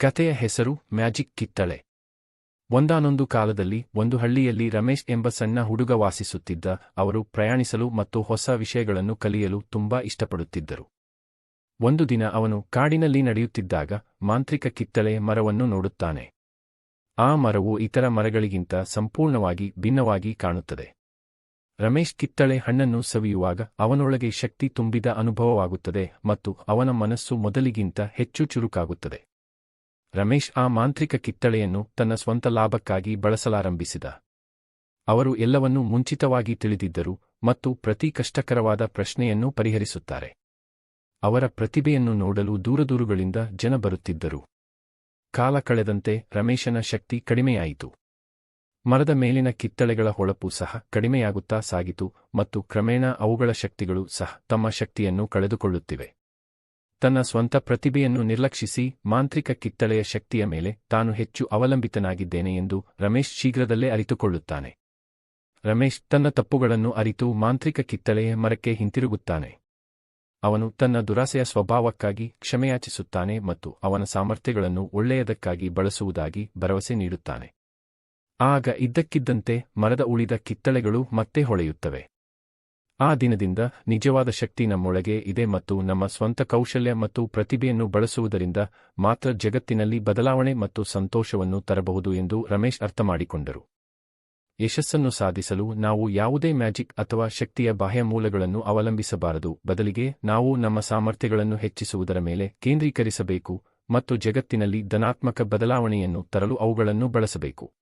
ಕಥೆಯ ಹೆಸರು ಮ್ಯಾಜಿಕ್ ಕಿತ್ತಳೆ. ಒಂದಾನೊಂದು ಕಾಲದಲ್ಲಿ ಒಂದು ಹಳ್ಳಿಯಲ್ಲಿ ರಮೇಶ್ ಎಂಬ ಸಣ್ಣ ಹುಡುಗ ವಾಸಿಸುತ್ತಿದ್ದ. ಅವರು ಪ್ರಯಾಣಿಸಲು ಮತ್ತು ಹೊಸ ವಿಷಯಗಳನ್ನು ಕಲಿಯಲು ತುಂಬಾ ಇಷ್ಟಪಡುತ್ತಿದ್ದರು. ಒಂದು ದಿನ ಅವನು ಕಾಡಿನಲ್ಲಿ ನಡೆಯುತ್ತಿದ್ದಾಗ ಮಾಂತ್ರಿಕ ಕಿತ್ತಳೆ ಮರವನ್ನು ನೋಡುತ್ತಾನೆ. ಆ ಮರವು ಇತರ ಮರಗಳಿಗಿಂತ ಸಂಪೂರ್ಣವಾಗಿ ಭಿನ್ನವಾಗಿ ಕಾಣುತ್ತದೆ. ರಮೇಶ್ ಕಿತ್ತಳೆ ಹಣ್ಣನ್ನು ಸವಿಯುವಾಗ ಅವನೊಳಗೆ ಶಕ್ತಿ ತುಂಬಿದ ಅನುಭವವಾಗುತ್ತದೆ ಮತ್ತು ಅವನ ಮನಸ್ಸು ಮೊದಲಿಗಿಂತ ಹೆಚ್ಚು ಚುರುಕಾಗುತ್ತದೆ. ರಮೇಶ್ ಆ ಮಾಂತ್ರಿಕ ಕಿತ್ತಳೆಯನ್ನು ತನ್ನ ಸ್ವಂತ ಲಾಭಕ್ಕಾಗಿ ಬಳಸಲಾರಂಭಿಸಿದ. ಅವರು ಎಲ್ಲವನ್ನೂ ಮುಂಚಿತವಾಗಿ ತಿಳಿದಿದ್ದರು ಮತ್ತು ಪ್ರತಿ ಕಷ್ಟಕರವಾದ ಪ್ರಶ್ನೆಯನ್ನು ಪರಿಹರಿಸುತ್ತಾರೆ. ಅವರ ಪ್ರತಿಭೆಯನ್ನು ನೋಡಲು ದೂರದೂರುಗಳಿಂದ ಜನ ಬರುತ್ತಿದ್ದರು. ಕಾಲ ಕಳೆದಂತೆ ರಮೇಶನ ಶಕ್ತಿ ಕಡಿಮೆಯಾಯಿತು. ಮರದ ಮೇಲಿನ ಕಿತ್ತಳೆಗಳ ಹೊಳಪು ಸಹ ಕಡಿಮೆಯಾಗುತ್ತಾ ಸಾಗಿತು ಮತ್ತು ಕ್ರಮೇಣ ಅವುಗಳ ಶಕ್ತಿಗಳು ಸಹ ತಮ್ಮ ಶಕ್ತಿಯನ್ನು ಕಳೆದುಕೊಳ್ಳುತ್ತಿವೆ. ತನ್ನ ಸ್ವಂತ ಪ್ರತಿಭೆಯನ್ನು ನಿರ್ಲಕ್ಷಿಸಿ ಮಾಂತ್ರಿಕ ಕಿತ್ತಳೆಯ ಶಕ್ತಿಯ ಮೇಲೆ ತಾನು ಹೆಚ್ಚು ಅವಲಂಬಿತನಾಗಿದ್ದೇನೆ ಎಂದು ರಮೇಶ್ ಶೀಘ್ರದಲ್ಲೇ ಅರಿತುಕೊಳ್ಳುತ್ತಾನೆ. ರಮೇಶ್ ತನ್ನ ತಪ್ಪುಗಳನ್ನು ಅರಿತು ಮಾಂತ್ರಿಕ ಕಿತ್ತಳೆಯ ಮರಕ್ಕೆ ಹಿಂತಿರುಗುತ್ತಾನೆ. ಅವನು ತನ್ನ ದುರಾಸೆಯ ಸ್ವಭಾವಕ್ಕಾಗಿ ಕ್ಷಮೆಯಾಚಿಸುತ್ತಾನೆ ಮತ್ತು ಅವನ ಸಾಮರ್ಥ್ಯಗಳನ್ನು ಒಳ್ಳೆಯದಕ್ಕಾಗಿ ಬಳಸುವುದಾಗಿ ಭರವಸೆ ನೀಡುತ್ತಾನೆ. ಆಗ ಇದ್ದಕ್ಕಿದ್ದಂತೆ ಮರದ ಉಳಿದ ಕಿತ್ತಳೆಗಳು ಮತ್ತೆ ಹೊಳೆಯುತ್ತವೆ. ಆ ದಿನದಿಂದ ನಿಜವಾದ ಶಕ್ತಿ ನಮ್ಮೊಳಗೆ ಇದೆ ಮತ್ತು ನಮ್ಮ ಸ್ವಂತ ಕೌಶಲ್ಯ ಮತ್ತು ಪ್ರತಿಭೆಯನ್ನು ಬಳಸುವುದರಿಂದ ಮಾತ್ರ ಜಗತ್ತಿನಲ್ಲಿ ಬದಲಾವಣೆ ಮತ್ತು ಸಂತೋಷವನ್ನು ತರಬಹುದು ಎಂದು ರಮೇಶ್ ಅರ್ಥಮಾಡಿಕೊಂಡರು. ಯಶಸ್ಸನ್ನು ಸಾಧಿಸಲು ನಾವು ಯಾವುದೇ ಮ್ಯಾಜಿಕ್ ಅಥವಾ ಶಕ್ತಿಯ ಬಾಹ್ಯ ಮೂಲಗಳನ್ನು ಅವಲಂಬಿಸಬಾರದು. ಬದಲಿಗೆ ನಾವು ನಮ್ಮ ಸಾಮರ್ಥ್ಯಗಳನ್ನು ಹೆಚ್ಚಿಸುವುದರ ಮೇಲೆ ಕೇಂದ್ರೀಕರಿಸಬೇಕು ಮತ್ತು ಜಗತ್ತಿನಲ್ಲಿ ಧನಾತ್ಮಕ ಬದಲಾವಣೆಯನ್ನು ತರಲು ಅವುಗಳನ್ನು ಬಳಸಬೇಕು.